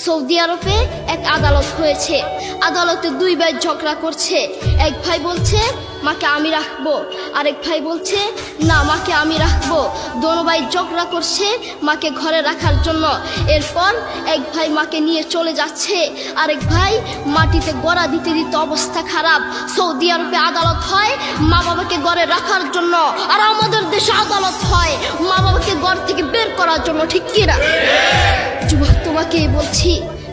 Saudi আরবে এক আদালত হয়েছে। আদালতে দুই ভাই ঝগড়া করছে। এক ভাই বলছে মাকে আমি রাখবো, আরেক ভাই বলছে না মাকে আমি রাখবো। দোনো ভাই ঝগড়া করছে মাকে ঘরে রাখার জন্য। এরপর এক ভাই মাকে নিয়ে চলে যাচ্ছে, আরেক ভাই মাটিতে গড়া দিতে দিতে অবস্থা খারাপ। সৌদি আরবে আদালত হয় মা বাবাকে ঘরে রাখার জন্য, আর আমাদের দেশে আদালত হয় মা বাবাকে ঘর থেকে বের করার জন্য, ঠিক কিনা? যুবক, তোমাকেই বলছি,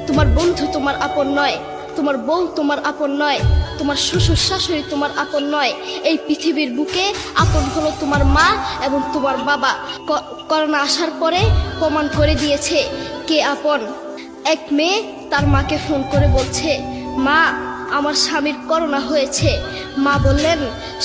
তোমার বন্ধু তোমার আপন নয়, তোমার বউ তোমার আপন নয়, তোমার শ্বশুর শাশুড়ি তোমার আপন নয়। এই পৃথিবীর বুকে আপন হলো তোমার মা এবং তোমার বাবা। করোনা আসার পরে প্রমাণ করে দিয়েছে কে আপন। এক মেয়ে তার মাকে ফোন করে বলছে, মা আমার স্বামীর করোনা হয়েছে। মা বললেন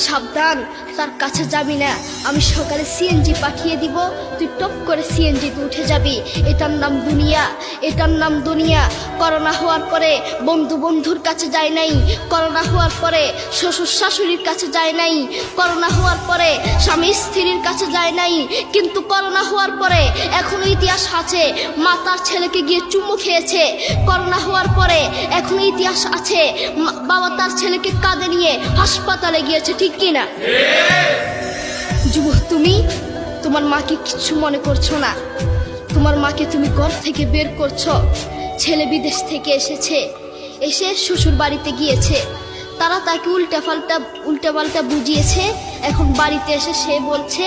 সাবধান, তার কাছে যাবি না, আমি সকালে সিএনজি পাঠিয়ে দিব, তুই টপ করে সিএনজিতে উঠে যাবি। এটার নাম দুনিয়া, এটার নাম দুনিয়া। করোনা হওয়ার পরে বন্ধু বন্ধুর কাছে যায় নাই, করোনা হওয়ার পরে শ্বশুর শাশুড়ির কাছে যায় নাই, করোনা হওয়ার পরে স্বামী স্ত্রীর কাছে যায় নাই। কিন্তু করোনা হওয়ার পরে এখনো ইতিহাস আছে, মা তার ছেলেকে গিয়ে চুমু খেয়েছে। করোনা হওয়ার পরে এখনো ইতিহাস আছে, বাবা তার ছেলেকে কাঁধে নিয়ে হাসপাতালে গিয়েছে, ঠিক কিনা? যুবক, তুমি তোমার মাকে কিছু মনে করছো না। তোমার মাকে তুমি ঘর থেকে বের করছো। ছেলে বিদেশ থেকে এসেছে, এসে শ্বশুর বাড়িতে গিয়েছে, তারা তাকে উল্টাপাল্টা বুঝিয়েছে। এখন বাড়িতে এসে সে বলছে,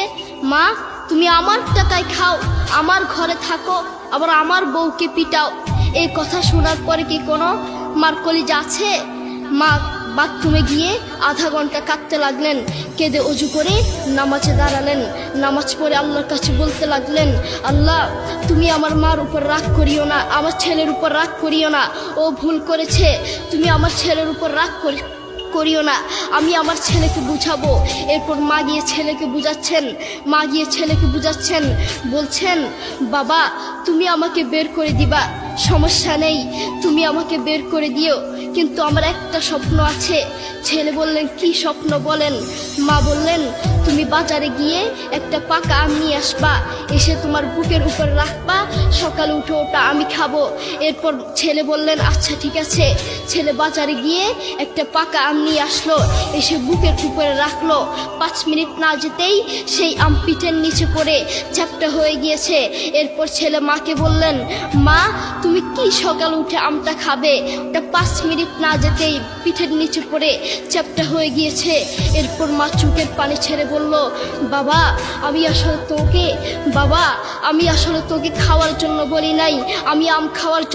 মা তুমি আমার টাকায় খাও, আমার ঘরে থাকো, আবার আমার বউকে পিটাও। এই কথা শোনার পরে কি কোনো মার কলিজা আছে? মা বাথরুমে গিয়ে আধা ঘন্টা কাঁদতে লাগলেন। কেঁদে অজু করে নামাজে দাঁড়ালেন। নামাজ পড়ে আল্লাহর কাছে বলতে লাগলেন, আল্লাহ তুমি আমার মার উপর রাগ করিও না, আমার ছেলের উপর রাগ করিও না, ও ভুল করেছে, তুমি আমার ছেলের উপর রাগ করিও না, আমি আমার ছেলেকে বুঝাবো। এরপর মা গিয়ে ছেলেকে বুঝাচ্ছেন, বলছেন বাবা তুমি আমাকে বের করে দিবা, সমস্যা নেই, তুমি আমাকে বের করে দিও, কিন্তু আমার একটা স্বপ্ন আছে। ছেলে বললেন কি স্বপ্ন বলেন? মা বললেন তুমি বাজারে গিয়ে একটা পাকা আম নিয়ে আসবা, এসে তোমার বুকের উপর রাখবা, সকালে উঠে ওটা আমি খাবো। এরপর ছেলে বললেন আচ্ছা ঠিক আছে। ছেলে বাজারে গিয়ে একটা পাকা আম নিয়ে আসলো, এসে বুকের উপরে রাখলো। 5 মিনিট না যেতেই সেই আম পিঠের নিচে পড়ে চ্যাপ্টা হয়ে গিয়েছে। এরপর ছেলে মাকে বললেন, মা তুমি কি সকালে উঠে আমটা খাবে? ওটা 5 মিনিট না যেতেই পিঠের নিচে পড়ে চ্যাপ্টা হয়ে গিয়েছে। এরপর মা চোখের পানি ছেড়ে বলল, বাবা আমি আসলে তোকে খাওয়ার জন্য বলি নাই, আমি আম খাওয়ার জন্য